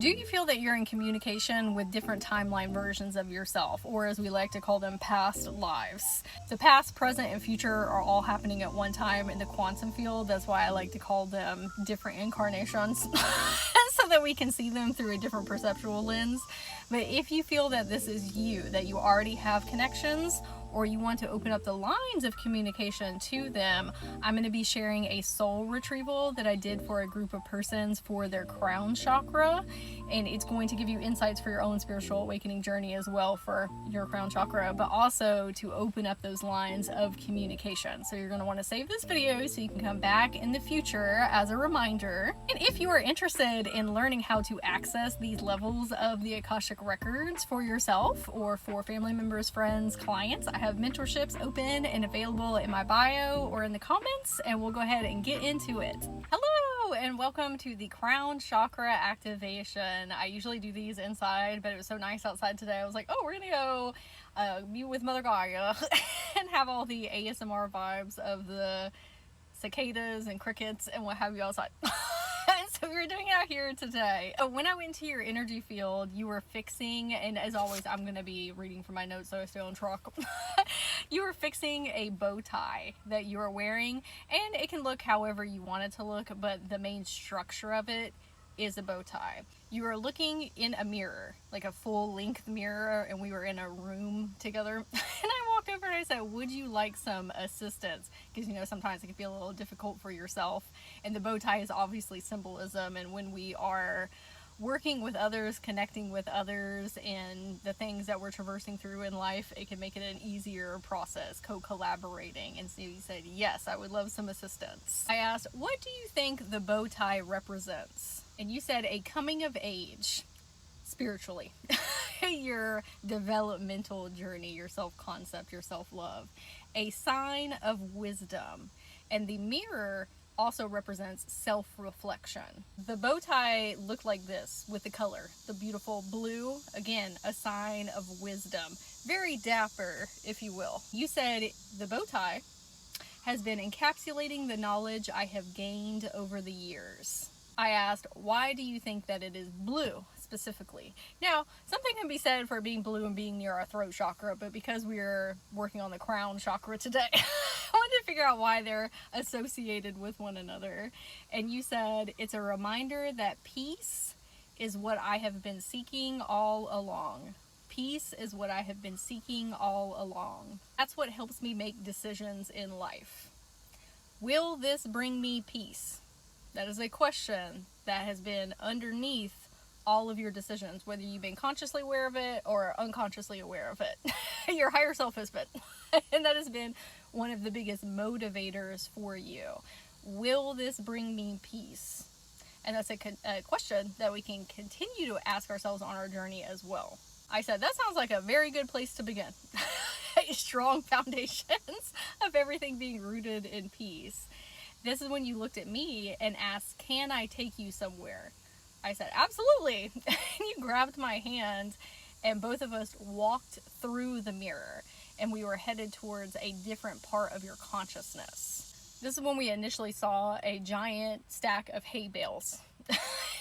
Do you feel that you're in communication with different timeline versions of yourself, or as we like to call them, past lives? The past, present, and future are all happening at one time in the quantum field. That's why I like to call them different incarnations, so that we can see them through a different perceptual lens. But if you feel that this is you, that you already have connections, or you want to open up the lines of communication to them, I'm going to be sharing a soul retrieval that I did for a group of persons for their crown chakra, and it's going to give you insights for your own spiritual awakening journey as well for your crown chakra, but also to open up those lines of communication. So you're going to want to save this video so you can come back in the future as a reminder. And if you are interested in learning how to access these levels of the Akashic records for yourself or for family members, friends, clients, I have mentorships open and available in my bio or in the comments, and we'll go ahead and get into it. Hello and welcome to the crown chakra activation. I usually do these inside, but it was so nice outside today. I was like, oh, we're gonna go be with Mother Gaia and have all the ASMR vibes of the cicadas and crickets and what have you outside. So we were doing it out here today. When I went to your energy field, you were fixing, and as always, I'm going to be reading from my notes so I stay on track. You were fixing a bow tie that you were wearing, and it can look however you want it to look, but the main structure of it is a bow tie. You were looking in a mirror, like a full-length mirror, and we were in a room together. And I walked over and I said, would you like some assistance? Because, you know, sometimes it can be a little difficult for yourself. And the bow tie is obviously symbolism. And when we are working with others, connecting with others, and the things that we're traversing through in life, it can make it an easier process, co-collaborating. And so you said, yes, I would love some assistance. I asked, what do you think the bow tie represents? And you said a coming of age, spiritually, your developmental journey, your self-concept, your self-love, a sign of wisdom. And the mirror also represents self-reflection. The bow tie looked like this with the color, the beautiful blue, again, a sign of wisdom. Very dapper, if you will. You said the bow tie has been encapsulating the knowledge I have gained over the years. I asked, why do you think that it is blue specifically? Now, something can be said for being blue and being near our throat chakra, but because we're working on the crown chakra today, I wanted to figure out why they're associated with one another. And you said, it's a reminder that peace is what I have been seeking all along. Peace is what I have been seeking all along. That's what helps me make decisions in life. Will this bring me peace? That is a question that has been underneath all of your decisions, whether you've been consciously aware of it or unconsciously aware of it. Your higher self has been. And that has been one of the biggest motivators for you. Will this bring me peace? And that's a question that we can continue to ask ourselves on our journey as well. I said, that sounds like a very good place to begin. Strong foundations of everything being rooted in peace. This is when you looked at me and asked, can I take you somewhere? I said, absolutely. And you grabbed my hand and both of us walked through the mirror and we were headed towards a different part of your consciousness. This is when we initially saw a giant stack of hay bales.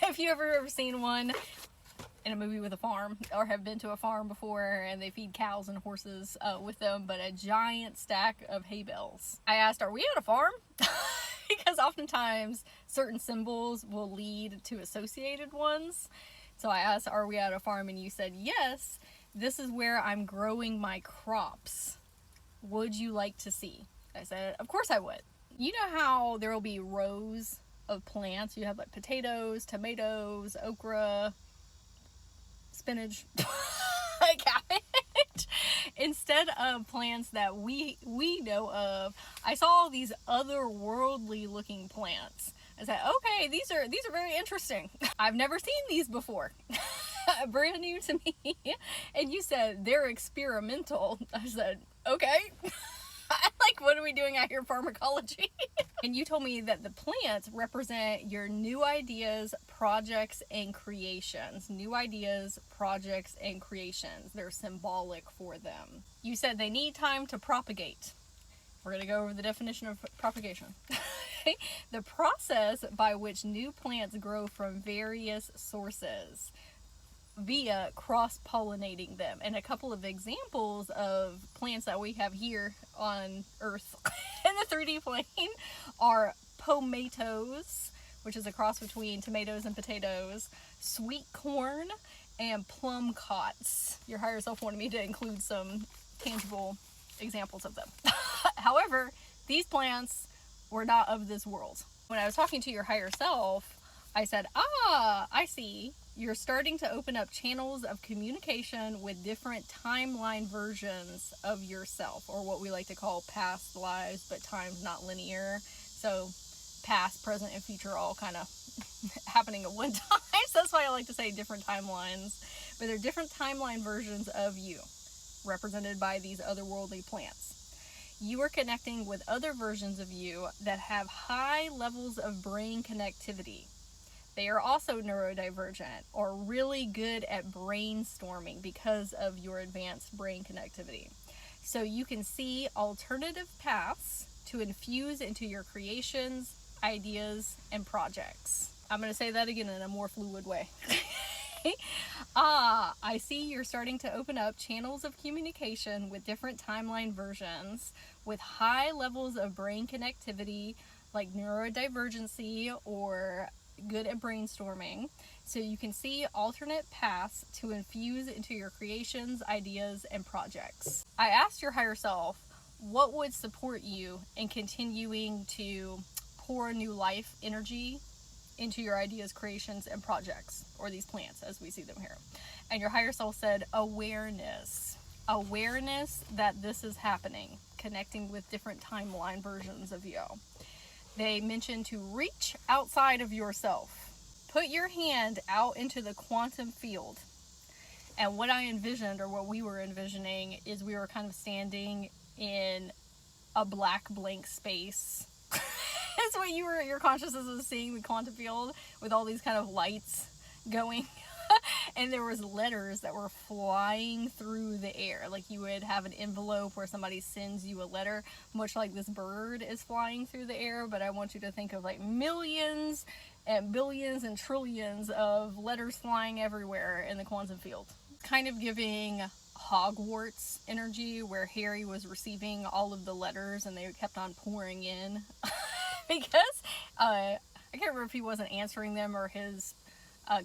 Have you ever seen one in a movie with a farm or have been to a farm before and they feed cows and horses with them, but a giant stack of hay bales. I asked, are we at a farm? Because oftentimes certain symbols will lead to associated ones. So I asked, are we at a farm? And you said, yes, this is where I'm growing my crops. Would you like to see? I said, of course I would. You know how there will be rows of plants? You have like potatoes, tomatoes, okra, spinach, cabbage. Instead of plants that we know of, I saw these otherworldly looking plants. I said, okay, these are very interesting. I've never seen these before. Brand new to me. And you said they're experimental. I said, okay. Like, what are we doing out here, pharmacology? And you told me that the plants represent your new ideas, projects, and creations. New ideas, projects, and creations. They're symbolic for them. You said they need time to propagate. We're going to go over the definition of propagation. The process by which new plants grow from various sources via cross-pollinating them. And a couple of examples of plants that we have here on Earth in the 3D plane are pomatoes, which is a cross between tomatoes and potatoes, sweet corn, and plum cots. Your higher self wanted me to include some tangible examples of them. However, these plants were not of this world. When I was talking to your higher self, I said, I see. You're starting to open up channels of communication with different timeline versions of yourself, or what we like to call past lives, but time's not linear. So past, present, and future all kind of happening at one time. So that's why I like to say different timelines. But they're different timeline versions of you, represented by these otherworldly plants. You are connecting with other versions of you that have high levels of brain connectivity. They are also neurodivergent or really good at brainstorming because of your advanced brain connectivity. So you can see alternative paths to infuse into your creations, ideas, and projects. I'm going to say that again in a more fluid way. I see you're starting to open up channels of communication with different timeline versions with high levels of brain connectivity, like neurodivergency or good at brainstorming. So you can see alternate paths to infuse into your creations, ideas, and projects. I asked your higher self what would support you in continuing to pour new life energy into your ideas, creations, and projects, or these plants as we see them here. And your higher self said awareness. Awareness that this is happening, connecting with different timeline versions of you. They mentioned to reach outside of yourself. Put your hand out into the quantum field. And what I envisioned, or what we were envisioning, is we were kind of standing in a black blank space. That's what your consciousness was seeing, the quantum field, with all these kind of lights going. And there was letters that were flying through the air. Like you would have an envelope where somebody sends you a letter, much like this bird is flying through the air. But I want you to think of like millions and billions and trillions of letters flying everywhere in the quantum field. Kind of giving Hogwarts energy, where Harry was receiving all of the letters and they kept on pouring in. Because I can't remember if he wasn't answering them or his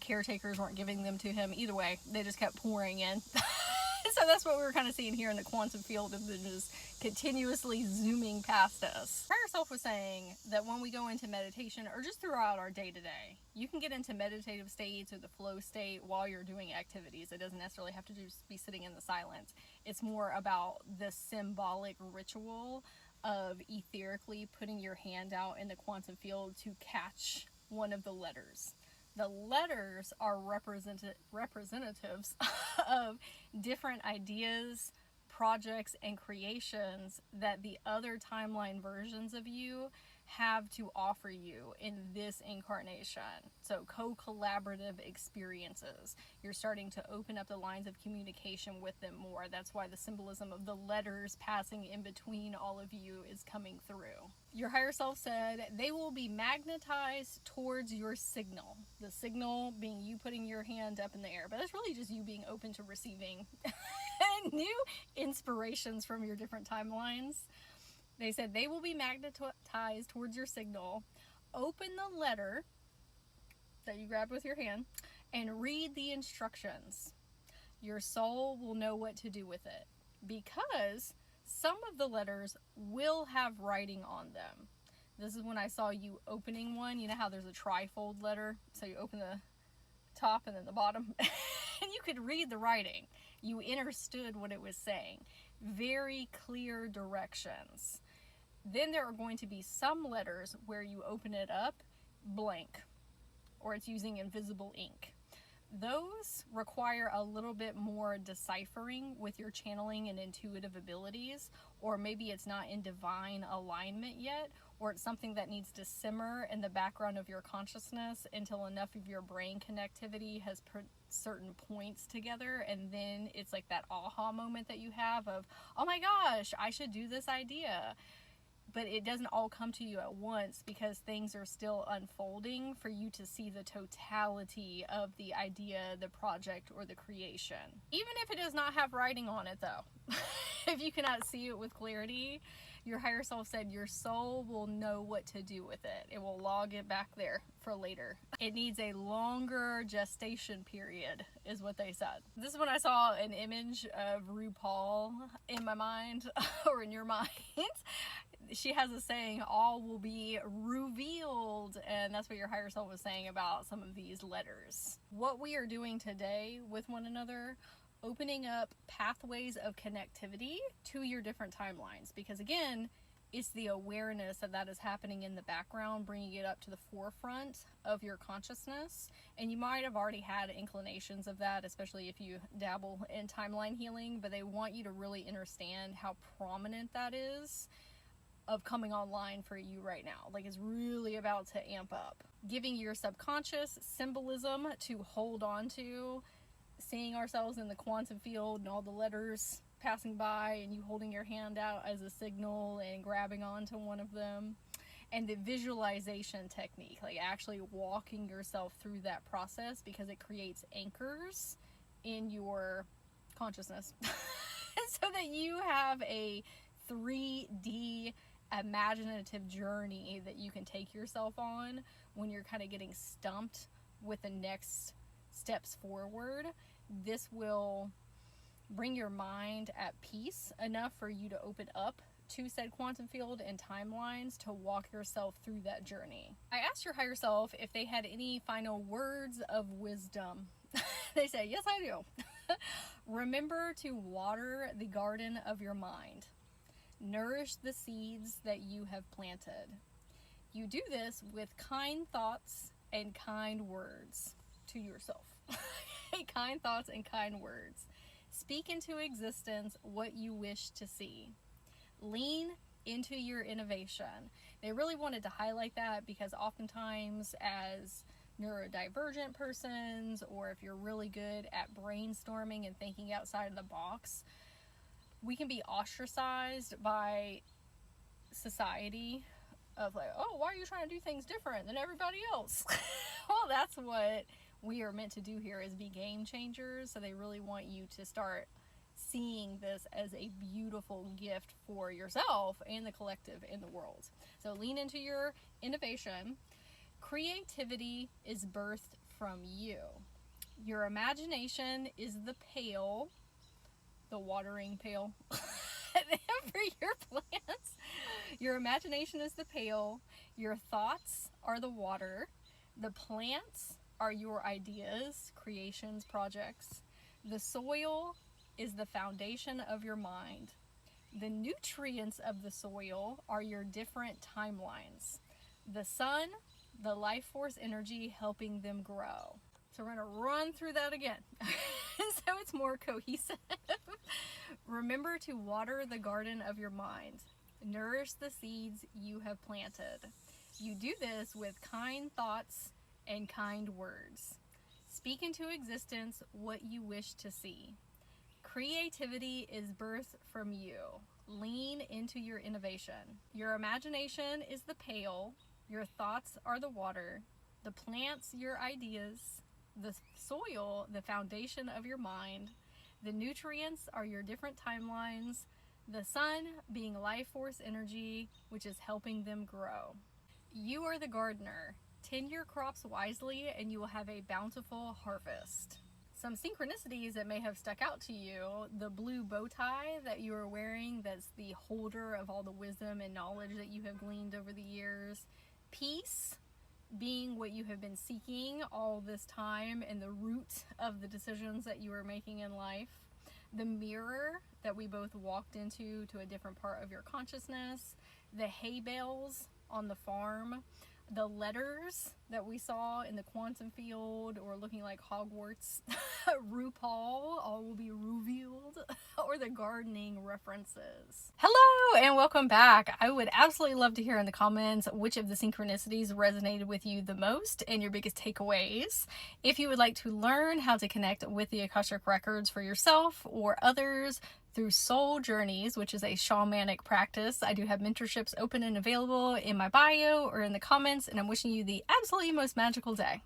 caretakers weren't giving them to him. Either way, they just kept pouring in. So that's what we were kind of seeing here in the quantum field, of them just continuously zooming past us. Higher self was saying that when we go into meditation, or just throughout our day-to-day, you can get into meditative states or the flow state while you're doing activities. It doesn't necessarily have to just be sitting in the silence. It's more about the symbolic ritual of etherically putting your hand out in the quantum field to catch one of the letters. The letters are representatives of different ideas, projects, and creations that the other timeline versions of you have to offer you in this incarnation. So co-collaborative experiences. You're starting to open up the lines of communication with them more. That's why the symbolism of the letters passing in between all of you is coming through. Your higher self said they will be magnetized towards your signal. The signal being you putting your hand up in the air, but that's really just you being open to receiving new inspirations from your different timelines. They said they will be magnetized towards your signal. Open the letter that you grabbed with your hand and read the instructions. Your soul will know what to do with it, because some of the letters will have writing on them. This is when I saw you opening one. You know how there's a trifold letter? So you open the top and then the bottom. And you could read the writing. You understood what it was saying. Very clear directions. Then there are going to be some letters where you open it up blank, or it's using invisible ink. Those require a little bit more deciphering with your channeling and intuitive abilities, or maybe it's not in divine alignment yet, or it's something that needs to simmer in the background of your consciousness until enough of your brain connectivity has put certain points together, and then it's like that aha moment that you have of, oh my gosh, I should do this idea. but it doesn't all come to you at once because things are still unfolding for you to see the totality of the idea, the project, or the creation. Even if it does not have writing on it though, if you cannot see it with clarity, your higher self said your soul will know what to do with it. It will log it back there for later. It needs a longer gestation period, is what they said. This is when I saw an image of RuPaul in my mind, or in your mind. She has a saying, all will be revealed, and that's what your higher self was saying about some of these letters. What we are doing today with one another, opening up pathways of connectivity to your different timelines, because again, it's the awareness that is happening in the background, bringing it up to the forefront of your consciousness. And you might have already had inclinations of that, especially if you dabble in timeline healing, but they want you to really understand how prominent that is of coming online for you right now. Like, it's really about to amp up, giving your subconscious symbolism to hold on to, seeing ourselves in the quantum field and all the letters passing by and you holding your hand out as a signal and grabbing onto one of them, and the visualization technique, like actually walking yourself through that process, because it creates anchors in your consciousness so that you have a 3D imaginative journey that you can take yourself on when you're kind of getting stumped with the next steps forward. This will bring your mind at peace enough for you to open up to said quantum field and timelines to walk yourself through that journey. I asked your higher self if they had any final words of wisdom. They say, yes, I do. Remember to water the garden of your mind. Nourish the seeds that you have planted. You do this with kind thoughts and kind words to yourself. Kind thoughts and kind words. Speak into existence what you wish to see. Lean into your innovation. They really wanted to highlight that because oftentimes as neurodivergent persons, or if you're really good at brainstorming and thinking outside of the box, we can be ostracized by society of like, oh, why are you trying to do things different than everybody else? Well, that's what we are meant to do here, is be game changers. So they really want you to start seeing this as a beautiful gift for yourself and the collective in the world. So lean into your innovation. Creativity is birthed from you. Your imagination is the pail, the watering pail for your plants. Your imagination is the pail. Your thoughts are the water. The plants are your ideas, creations, projects. The soil is the foundation of your mind. The nutrients of the soil are your different timelines. The sun, the life force energy helping them grow. So we're going to run through that again so it's more cohesive. Remember to water the garden of your mind. Nourish the seeds you have planted. You do this with kind thoughts and kind words. Speak into existence what you wish to see. Creativity is birthed from you. Lean into your innovation. Your imagination is the pail. Your thoughts are the water. The plants, your ideas. The soil, the foundation of your mind. The nutrients are your different timelines. The sun being life force energy, which is helping them grow. You are the gardener. Tend your crops wisely and you will have a bountiful harvest. Some synchronicities that may have stuck out to you: the blue bow tie that you are wearing, that's the holder of all the wisdom and knowledge that you have gleaned over the years. Peace being what you have been seeking all this time and the root of the decisions that you are making in life. The mirror that we both walked into to a different part of your consciousness. The hay bales on the farm. The letters that we saw in the quantum field, or looking like Hogwarts. RuPaul, all will be revealed. Or the gardening references. Hello and welcome back. I would absolutely love to hear in the comments which of the synchronicities resonated with you the most and your biggest takeaways. If you would like to learn how to connect with the Akashic Records for yourself or others, through soul journeys, which is a shamanic practice. I do have mentorships open and available in my bio or in the comments, and I'm wishing you the absolutely most magical day.